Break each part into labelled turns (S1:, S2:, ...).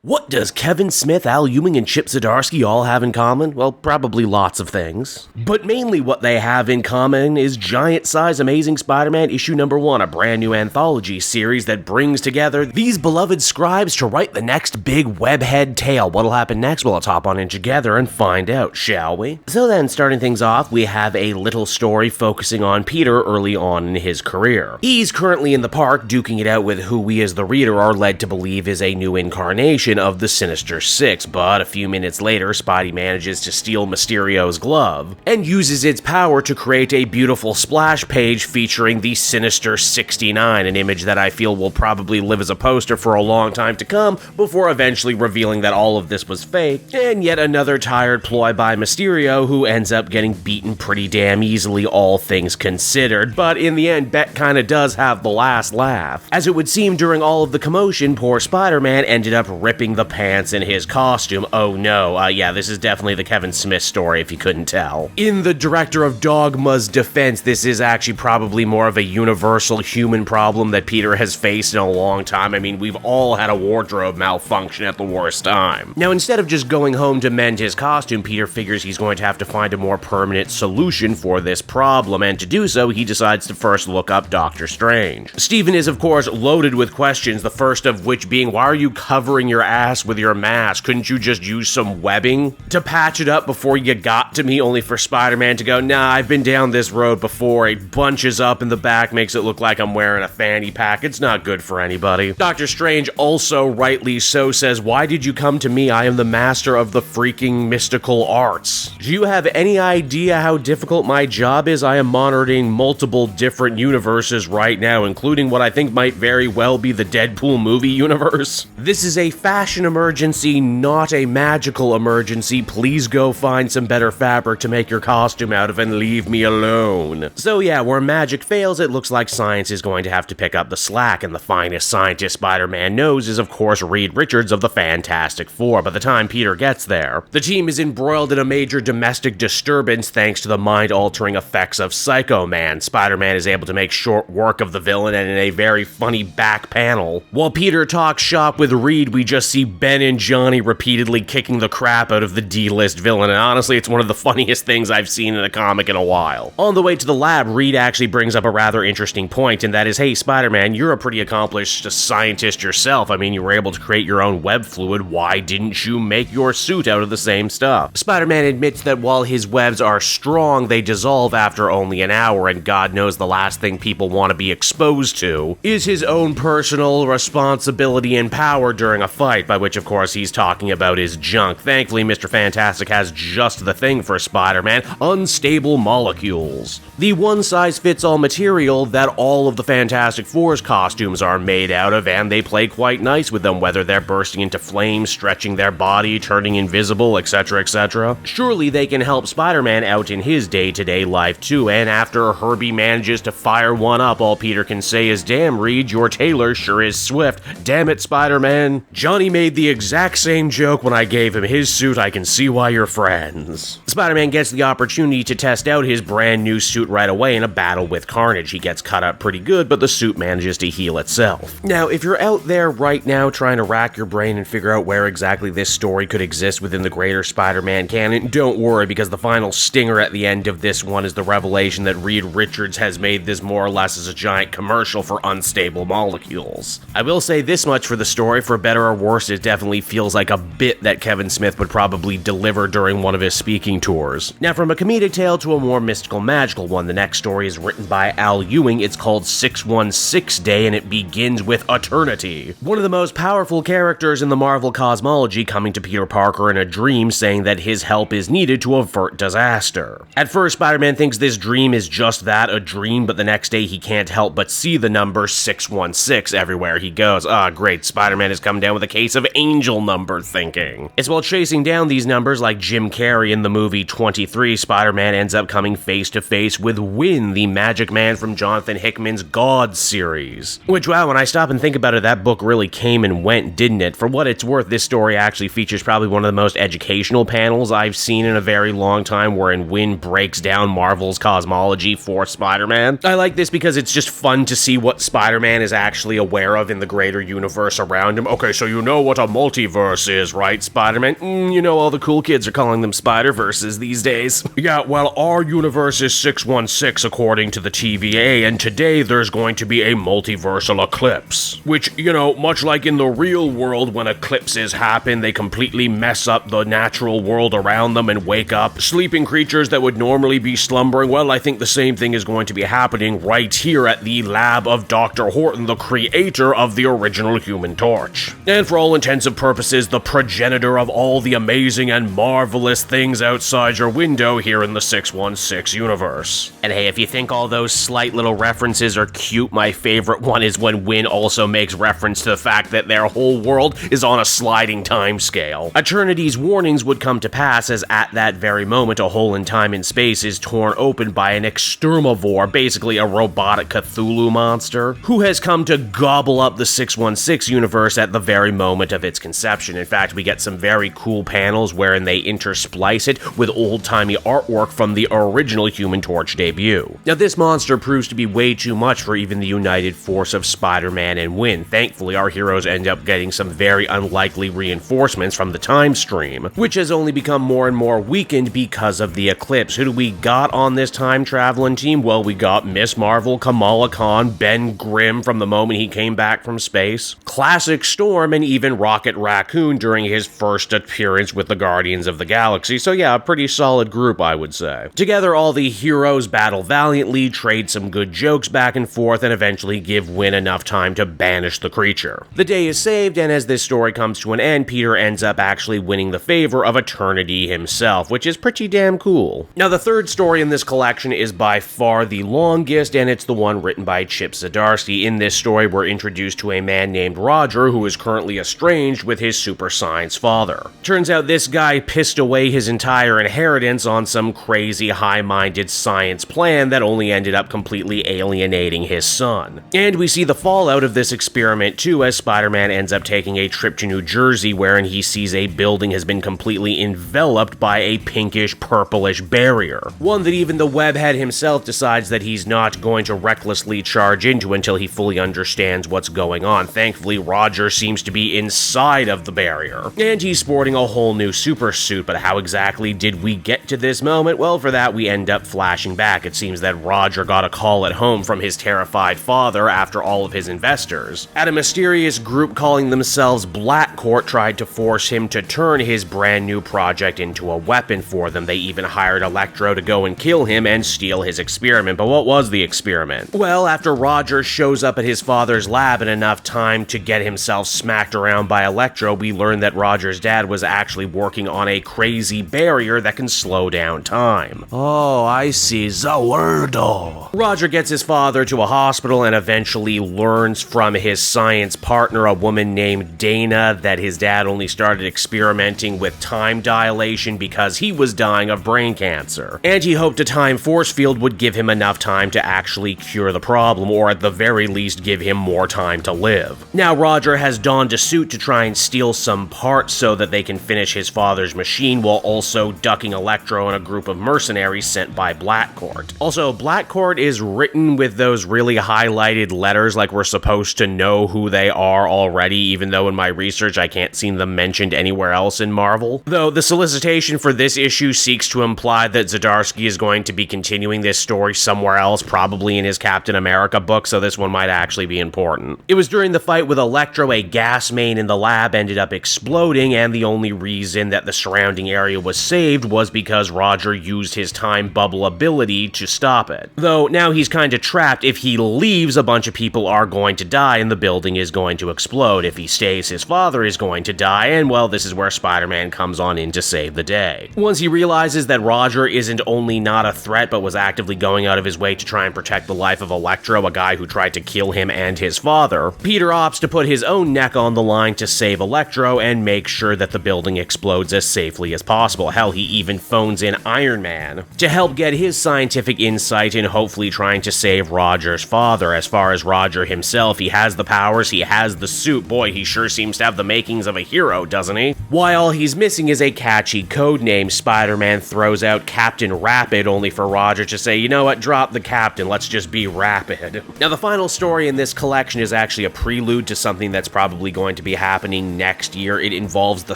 S1: What does Kevin Smith, Al Ewing, and Chip Zdarsky all have in common? Well, probably lots of things. But mainly what they have in common is giant-size Amazing Spider-Man issue number 1, a brand new anthology series that brings together these beloved scribes to write the next big webhead tale. What'll happen next? Well, let's hop on in together and find out, shall we? So then, starting things off, we have a little story focusing on Peter early on in his career. He's currently in the park duking it out with who we as the reader are led to believe is a new incarnation of the Sinister Six, but a few minutes later, Spidey manages to steal Mysterio's glove and uses its power to create a beautiful splash page featuring the Sinister 69, an image that I feel will probably live as a poster for a long time to come before eventually revealing that all of this was fake, and yet another tired ploy by Mysterio who ends up getting beaten pretty damn easily, all things considered, but in the end, Bet kinda does have the last laugh. As it would seem during all of the commotion, poor Spider-Man ended up ripping the pants in his costume. Oh no, yeah, this is definitely the Kevin Smith story if you couldn't tell. In the director of Dogma's defense, this is actually probably more of a universal human problem that Peter has faced in a long time. I mean, we've all had a wardrobe malfunction at the worst time. Now, instead of just going home to mend his costume, Peter figures he's going to have to find a more permanent solution for this problem, and to do so, he decides to first look up Doctor Strange. Stephen is, of course, loaded with questions, the first of which being, why are you covering your ass with your mask? Couldn't you just use some webbing to patch it up before you got to me? Only for Spider-Man to go, nah, I've been down this road before. It bunches up in the back, makes it look like I'm wearing a fanny pack. It's not good for anybody. Doctor Strange also, rightly so, says, why did you come to me? I am the master of the freaking mystical arts. Do you have any idea how difficult my job is? I am monitoring multiple different universes right now, including what I think might very well be the Deadpool movie universe. This is a fashion emergency, not a magical emergency. Please go find some better fabric to make your costume out of and leave me alone. So yeah, where magic fails, it looks like science is going to have to pick up the slack, and the finest scientist Spider-Man knows is of course Reed Richards of the Fantastic Four. By the time Peter gets there, the team is embroiled in a major domestic disturbance thanks to the mind-altering effects of Psycho Man. Spider-Man is able to make short work of the villain, and in a very funny back panel, while Peter talks shop with Reed, we just see Ben and Johnny repeatedly kicking the crap out of the D-list villain, and honestly, it's one of the funniest things I've seen in a comic in a while. On the way to the lab, Reed actually brings up a rather interesting point, and that is, hey, Spider-Man, you're a pretty accomplished scientist yourself. I mean, you were able to create your own web fluid. Why didn't you make your suit out of the same stuff? Spider-Man admits that while his webs are strong, they dissolve after only an hour, and God knows the last thing people want to be exposed to is his own personal responsibility and power during a fight, by which, of course, he's talking about his junk. Thankfully, Mr. Fantastic has just the thing for Spider-Man: unstable molecules. The one-size-fits-all material that all of the Fantastic Four's costumes are made out of, and they play quite nice with them, whether they're bursting into flames, stretching their body, turning invisible, etc., etc. Surely they can help Spider-Man out in his day-to-day life too, and after Herbie manages to fire one up, all Peter can say is, damn, Reed, your tailor sure is swift. Damn it, Spider-Man. Johnny made the exact same joke when I gave him his suit. I can see why you're friends. Spider-Man gets the opportunity to test out his brand new suit right away in a battle with Carnage. He gets cut up pretty good, but the suit manages to heal itself. Now, if you're out there right now trying to rack your brain and figure out where exactly this story could exist within the greater Spider-Man canon, don't worry, because the final stinger at the end of this one is the revelation that Reed Richards has made this more or less as a giant commercial for unstable molecules. I will say this much for the story: for better or worse, it definitely feels like a bit that Kevin Smith would probably deliver during one of his speaking tours. Now, from a comedic tale to a more mystical, magical one, the next story is written by Al Ewing. It's called 616 Day, and it begins with Eternity. One of the most powerful characters in the Marvel cosmology coming to Peter Parker in a dream saying that his help is needed to avert disaster. At first, Spider-Man thinks this dream is just that, a dream, but the next day he can't help but see the number 616 everywhere he goes. Great, Spider-Man has come down with a case of angel number thinking. It's while chasing down these numbers like Jim Carrey in the movie 23, Spider-Man ends up coming face to face with Wynn, the magic man from Jonathan Hickman's God series. Which, wow, when I stop and think about it, that book really came and went, didn't it? For what it's worth, this story actually features probably one of the most educational panels I've seen in a very long time, wherein Wynn breaks down Marvel's cosmology for Spider-Man. I like this because it's just fun to see what Spider-Man is actually aware of in the greater universe around him. Okay, so you know what a multiverse is, right, Spider-Man? You know, all the cool kids are calling them Spider-Verses these days. Yeah, well, our universe is 616 according to the TVA, and today there's going to be a multiversal eclipse. Which, you know, much like in the real world, when eclipses happen, they completely mess up the natural world around them and wake up sleeping creatures that would normally be slumbering. Well, I think the same thing is going to be happening right here at the lab of Dr. Horton, the creator of the original Human Torch. And for all intents and purposes, the progenitor of all the amazing and marvelous things outside your window here in the 616 universe. And hey, if you think all those slight little references are cute, my favorite one is when Wynn also makes reference to the fact that their whole world is on a sliding time scale. Eternity's warnings would come to pass as at that very moment a hole in time and space is torn open by an extermivore, basically a robotic Cthulhu monster, who has come to gobble up the 616 universe at the very moment of its conception. In fact, we get some very cool panels wherein they intersplice it with old-timey artwork from the original Human Torch debut. Now, this monster proves to be way too much for even the united force of Spider-Man and Wynn. Thankfully, our heroes end up getting some very unlikely reinforcements from the time stream, which has only become more and more weakened because of the eclipse. Who do we got on this time-traveling team? Well, we got Miss Marvel, Kamala Khan, Ben Grimm from the moment he came back from space, Classic Storm, and even Rocket Raccoon during his first appearance with the Guardians of the Galaxy. So yeah, a pretty solid group, I would say. Together, all the heroes battle valiantly, trade some good jokes back and forth, and eventually give Wynn enough time to banish the creature. The day is saved, and as this story comes to an end, Peter ends up actually winning the favor of Eternity himself, which is pretty damn cool. Now, the third story in this collection is by far the longest, and it's the one written by Chip Zdarsky. In this story, we're introduced to a man named Roger, who is currently estranged with his super science father. Turns out this guy pissed away his entire inheritance on some crazy high-minded science plan that only ended up completely alienating his son. And we see the fallout of this experiment too, as Spider-Man ends up taking a trip to New Jersey, wherein he sees a building has been completely enveloped by a pinkish purplish barrier, one that even the webhead himself decides that he's not going to recklessly charge into until he fully understands what's going on. Thankfully, Roger seems to be inside of the barrier, and he's sporting a whole new super suit. But how exactly did we get to this moment? Well, for that we end up flashing back. It seems that Roger got a call at home from his terrified father after all of his investors at a mysterious group calling themselves Black Court tried to force him to turn his brand new project into a weapon for them. They even hired Electro to go and kill him and steal his experiment. But what was the experiment? Well, after Roger shows up at his father's lab in enough time to get himself smacked around by Electro, we learn that Roger's dad was actually working on a crazy barrier that can slow down time. Oh, I see. The wordo. Roger gets his father to a hospital and eventually learns from his science partner, a woman named Dana, that his dad only started experimenting with time dilation because he was dying of brain cancer. And he hoped a time force field would give him enough time to actually cure the problem, or at the very least give him more time to live. Now, Roger has donned a suit to try and steal some parts so that they can finish his father's machine, while also ducking Electro and a group of mercenaries sent by Black Court. Also, Black Court is written with those really highlighted letters, like we're supposed to know who they are already, even though in my research I can't see them mentioned anywhere else in Marvel. Though the solicitation for this issue seeks to imply that Zdarsky is going to be continuing this story somewhere else, probably in his Captain America book, so this one might actually be important. It was during the fight with Electro, a gas main in the lab ended up exploding, and the only reason that the surrounding area was saved was because Roger used his time bubble ability to stop it. Though now he's kinda trapped. If he leaves, a bunch of people are going to die and the building is going to explode. If he stays, his father is going to die, and well, this is where Spider-Man comes on in to save the day. Once he realizes that Roger isn't only not a threat, but was actively going out of his way to try and protect the life of Electro, a guy who tried to kill him and his father, Peter opts to put his own neck on the line to save Electro and make sure that the building explodes as safely as possible. Hell, he even phones in Iron Man to help get his scientific insight in hopefully trying to save Roger's father. As far as Roger himself, he has the powers, he has the suit. Boy, he sure seems to have the makings of a hero, doesn't he? Why, all he's missing is a catchy code name. Spider-Man throws out Captain Rapid, only for Roger to say, you know what, drop the Captain, let's just be rapid. Now, the final story in this collection is actually a prelude to something that's probably going to to be happening next year. It involves the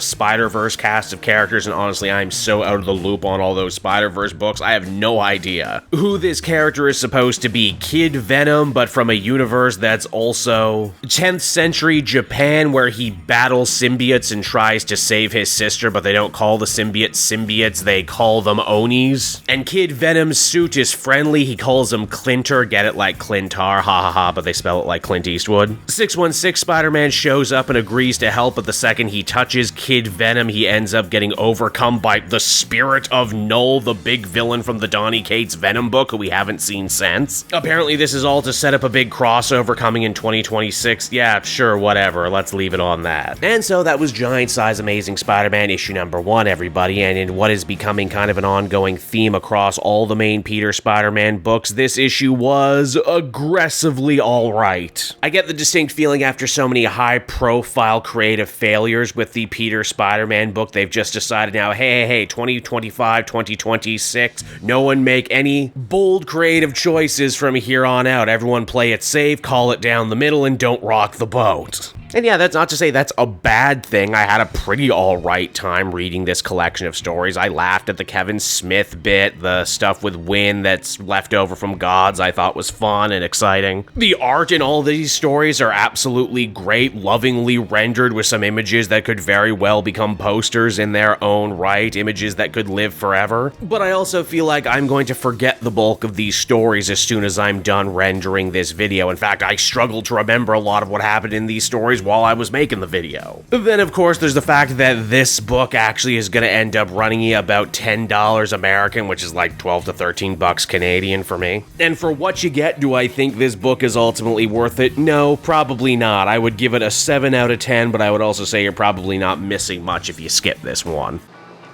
S1: Spider-Verse cast of characters, and honestly, I'm so out of the loop on all those Spider-Verse books, I have no idea who this character is supposed to be. Kid Venom, but from a universe that's also 10th century Japan, where he battles symbiotes and tries to save his sister, but they don't call the symbiotes, they call them Onis. And Kid Venom's suit is friendly, he calls them Clinter, get it, like Clintar, ha ha ha, but they spell it like Clint Eastwood. 616 Spider-Man shows up and agrees to help, but the second he touches Kid Venom, he ends up getting overcome by the spirit of Null, the big villain from the Donny Cates Venom book, who we haven't seen since. Apparently this is all to set up a big crossover coming in 2026. Yeah, sure, whatever, let's leave it on that. And so that was Giant Size Amazing Spider-Man issue number 1, everybody, and in what is becoming kind of an ongoing theme across all the main Peter Spider-Man books, this issue was aggressively alright. I get the distinct feeling after so many high-profile creative failures with the Peter Spider-Man book, they've just decided now, hey, 2025, 2026, no one make any bold creative choices from here on out. Everyone play it safe, call it down the middle, and don't rock the boat. And yeah, that's not to say that's a bad thing. I had a pretty alright time reading this collection of stories. I laughed at the Kevin Smith bit, the stuff with Wynn that's left over from Gods I thought was fun and exciting. The art in all these stories are absolutely great, lovingly rendered with some images that could very well become posters in their own right, images that could live forever. But I also feel like I'm going to forget the bulk of these stories as soon as I'm done rendering this video. In fact, I struggled to remember a lot of what happened in these stories while I was making the video. Then, of course, there's the fact that this book actually is going to end up running you about $10 American, which is like 12 to 13 bucks Canadian for me. And for what you get, do I think this book is ultimately worth it? No, probably not. I would give it a 7 out of 10, but I would also say you're probably not missing much if you skip this one.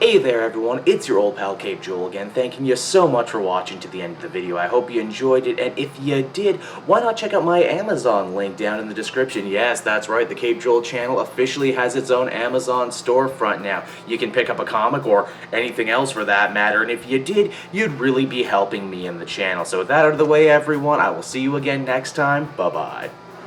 S2: Hey there everyone, it's your old pal Cape Joel again, thanking you so much for watching to the end of the video. I hope you enjoyed it, and if you did, why not check out my Amazon link down in the description. Yes, that's right, the Cape Joel channel officially has its own Amazon storefront now. You can pick up a comic or anything else for that matter, and if you did, you'd really be helping me in the channel. So with that out of the way everyone, I will see you again next time. Bye-bye.